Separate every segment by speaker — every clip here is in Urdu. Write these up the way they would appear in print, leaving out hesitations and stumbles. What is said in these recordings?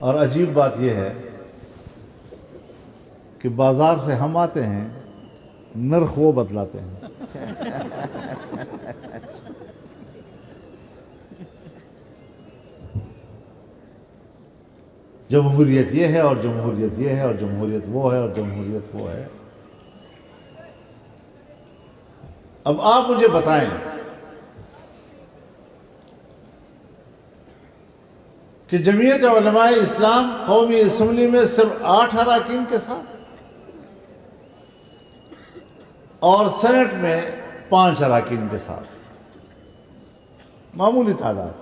Speaker 1: اور عجیب بات یہ ہے کہ بازار سے ہم آتے ہیں، نرخ وہ بتلاتے ہیں۔ جمہوریت یہ ہے اور جمہوریت یہ ہے اور جمہوریت وہ ہے اور جمہوریت وہ ہے۔ اب آپ مجھے بتائیں کہ جمعیت علماء اسلام قومی اسمبلی میں صرف 8 اراکین کے ساتھ اور سینٹ میں 5 اراکین کے ساتھ، معمولی تعداد،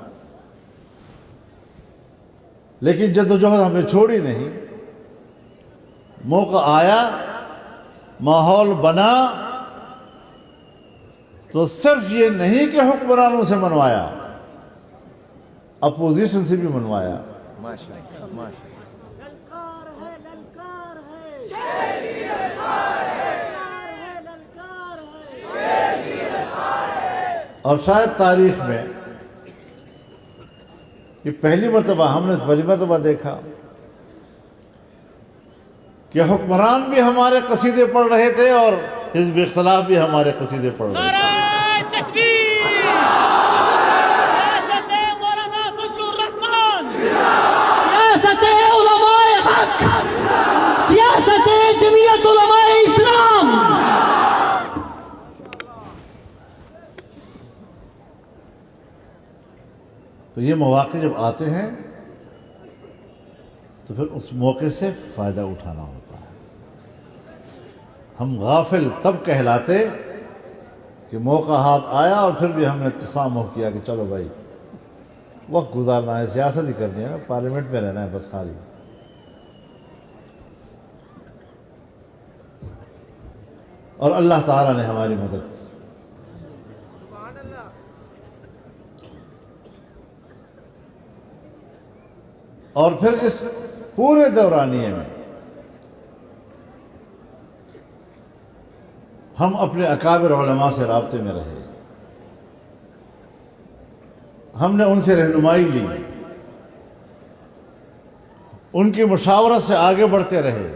Speaker 1: لیکن جدوجہد ہم نے چھوڑی نہیں۔ موقع آیا، ماحول بنا تو صرف یہ نہیں کہ حکمرانوں سے منوایا، اپوزیشن سے بھی منوایا۔ اور شاید تاریخ میں یہ پہلی مرتبہ دیکھا کہ حکمران بھی ہمارے قصیدے پڑھ رہے تھے اور حزب اختلاف بھی ہمارے قصیدے پڑھ رہے تھے۔
Speaker 2: سیاست جمعیت علماء اسلام۔
Speaker 1: تو یہ مواقع جب آتے ہیں تو پھر اس موقع سے فائدہ اٹھانا ہوتا ہے۔ ہم غافل تب کہلاتے کہ موقع ہاتھ آیا اور پھر بھی ہم نے تسامح کیا کہ چلو بھائی وقت گزارنا ہے، سیاست ہی کرنی ہے، پارلیمنٹ میں رہنا ہے بس خالی۔ اور اللہ تعالیٰ نے ہماری مدد کی۔ اور پھر اس پورے دورانیے میں ہم اپنے اکابر علماء سے رابطے میں رہے، ہم نے ان سے رہنمائی لی، ان کی مشاورت سے آگے بڑھتے رہے۔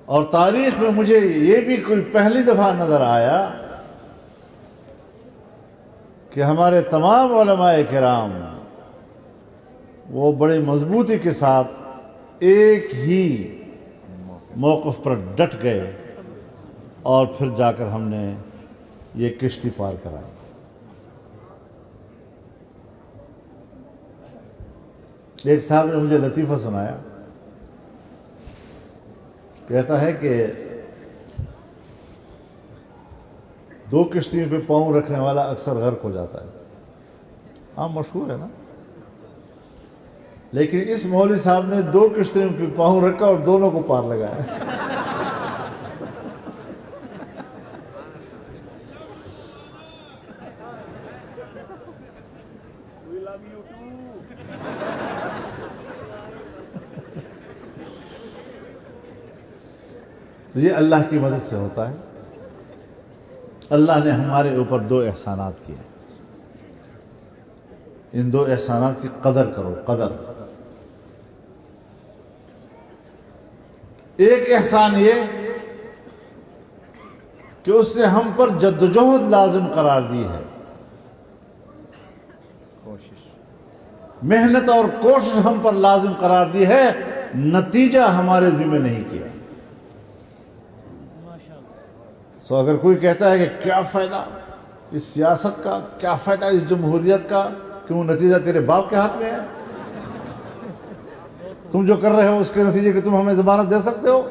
Speaker 1: اور تاریخ میں مجھے یہ بھی کوئی پہلی دفعہ نظر آیا کہ ہمارے تمام علماء کرام وہ بڑے مضبوطی کے ساتھ ایک ہی موقف پر ڈٹ گئے اور پھر جا کر ہم نے یہ کشتی پار کرائی۔ ایک صاحب نے مجھے لطیفہ سنایا، کہتا ہے کہ 2 کشتیوں پہ پاؤں رکھنے والا اکثر غرق ہو جاتا ہے۔ ہاں مشہور ہے نا، لیکن اس مولوی صاحب نے 2 کشتیوں پہ پاؤں رکھا اور دونوں کو پار لگایا۔ تو یہ اللہ کی مدد سے ہوتا ہے۔ اللہ نے ہمارے اوپر 2 احسانات کیے، ان 2 احسانات کی قدر کرو، قدر۔ ایک احسان یہ کہ اس نے ہم پر جدوجہد لازم قرار دی ہے، محنت اور کوشش ہم پر لازم قرار دی ہے، نتیجہ ہمارے ذمہ نہیں کیا۔ سو اگر کوئی کہتا ہے کہ کیا فائدہ اس سیاست کا، کیا فائدہ اس جمہوریت کا، کیوں نتیجہ تیرے باپ کے ہاتھ میں ہے؟ تم جو کر رہے ہو اس کے نتیجے کہ تم ہمیں ضمانت دے سکتے ہو؟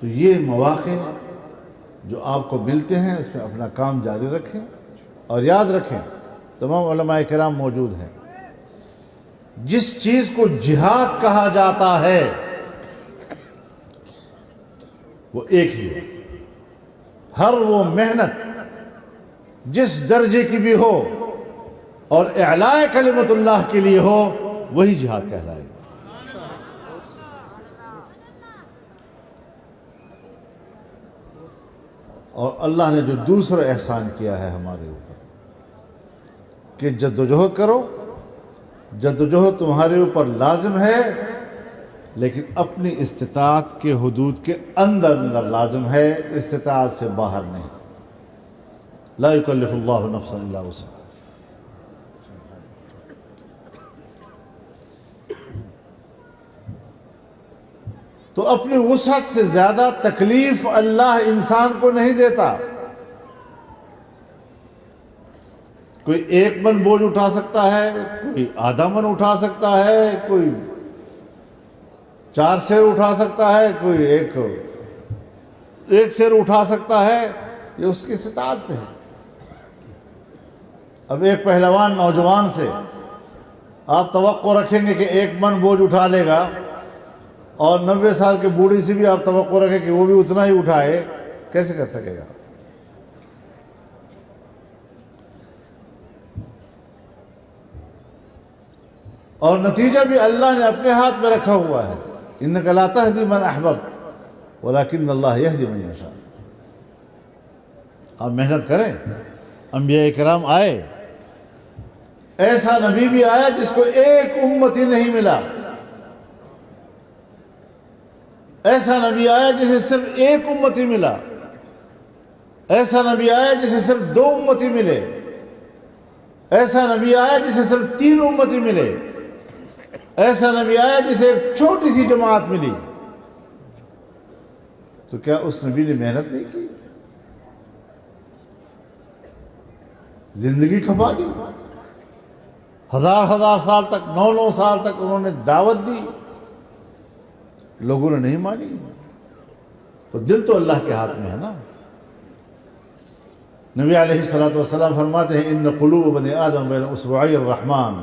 Speaker 1: تو یہ مواقع جو آپ کو ملتے ہیں اس میں اپنا کام جاری رکھیں، اور یاد رکھیں تمام علماء کرام موجود ہیں، جس چیز کو جہاد کہا جاتا ہے وہ ایک ہی ہے۔ ہر وہ محنت جس درجے کی بھی ہو اور اعلاء کلمت اللہ کے لیے ہو، وہی جہاد کہلائے گا۔ اور اللہ نے جو دوسرا احسان کیا ہے ہمارے اوپر کہ جد و جہد کرو. جد و جہد تمہارے اوپر لازم ہے لیکن اپنی استطاعت کے حدود کے اندر لازم ہے، استطاعت سے باہر نہیں. لا یکلف اللہ نفسا الا وسعها. تو اپنی وسعت سے زیادہ تکلیف اللہ انسان کو نہیں دیتا. کوئی 1 من بوجھ اٹھا سکتا ہے، کوئی آدھا من اٹھا سکتا ہے، کوئی 4 سیر اٹھا سکتا ہے، کوئی ایک سیر اٹھا سکتا ہے. یہ اس کی استطاعت پہ ہے. اب ایک پہلوان نوجوان سے آپ توقع رکھیں گے کہ 1 من بوجھ اٹھا لے گا، اور 90 سال کے بوڑھی سے بھی آپ توقع رکھیں کہ وہ بھی اتنا ہی اٹھائے، کیسے کر سکے گا؟ اور نتیجہ بھی اللہ نے اپنے ہاتھ میں رکھا ہوا ہے. انک لا تہدی من احببت ولکن اللہ یہدی من یشاء. آپ محنت کریں. انبیاء کرام آئے، ایسا نبی بھی آیا جس کو ایک امتی نہیں ملا. ایسا نبی آیا جسے صرف 1 امتی ملا. ایسا نبی آیا جسے صرف 2 امتی ملے. ایسا نبی آیا جسے صرف 3 امتی ملے. ایسا نبی آیا جسے ایک چھوٹی سی جماعت ملی. تو کیا اس نبی نے محنت نہیں کی؟ زندگی کھپا دی. 1000 سال تک، 9 سال تک انہوں نے دعوت دی، لوگوں نے نہیں مانی. تو دل تو اللہ کے ہاتھ میں ہے نا. نبی علیہ الصلوۃ والسلام فرماتے ہیں ان قلوب بنی آدم بین اصبعی الرحمن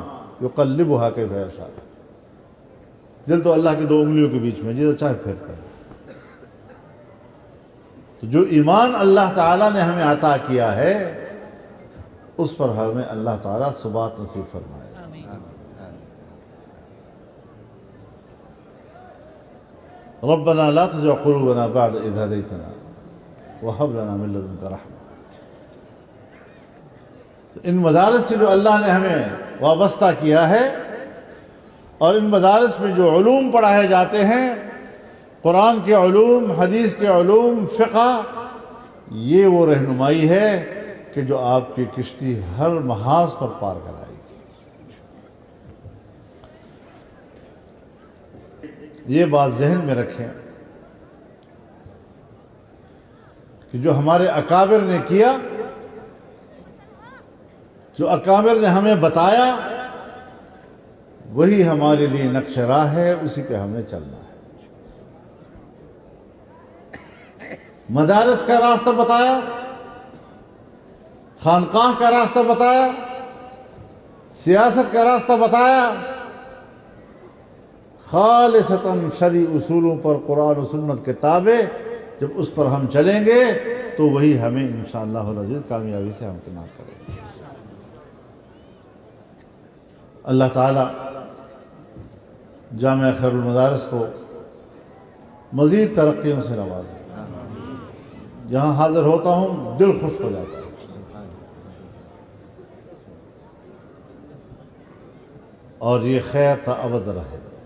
Speaker 1: یقلبها کیف یشاء. دل تو اللہ کی 2 انگلیوں کے بیچ میں، جدھر چاہے پھیرتا ہے. تو جو ایمان اللہ تعالیٰ نے ہمیں عطا کیا ہے اس پر ہمیں اللہ تعالیٰ ثبات نصیب فرمائے. ربنا لا تزغ قلوبنا بعد إذ هديتنا وهب لنا من لدنك رحمة. ان مدارس سے جو اللہ نے ہمیں وابستہ کیا ہے، اور ان مدارس میں جو علوم پڑھائے جاتے ہیں، قرآن کے علوم، حدیث کے علوم، فقہ، یہ وہ رہنمائی ہے کہ جو آپ کی کشتی ہر محاذ پر پار کرائے گی. یہ بات ذہن میں رکھیں کہ جو ہمارے اکابر نے کیا، جو اکابر نے ہمیں بتایا، وہی ہمارے لیے نقش راہ ہے، اسی پہ ہمیں چلنا ہے. مدارس کا راستہ بتایا، خانقاہ کا راستہ بتایا، سیاست کا راستہ بتایا، خالصتاً شرعی اصولوں پر قرآن و سنت کے تابع جب اس پر ہم چلیں گے تو وہی ہمیں انشاءاللہ العزیز کامیابی سے ہمکنار کرے گا. اللہ تعالیٰ جامعہ خیر المدارس کو مزید ترقیوں سے نوازے. جہاں حاضر ہوتا ہوں دل خوش ہو جاتا ہے. اور یہ خیر تا ابد رہے.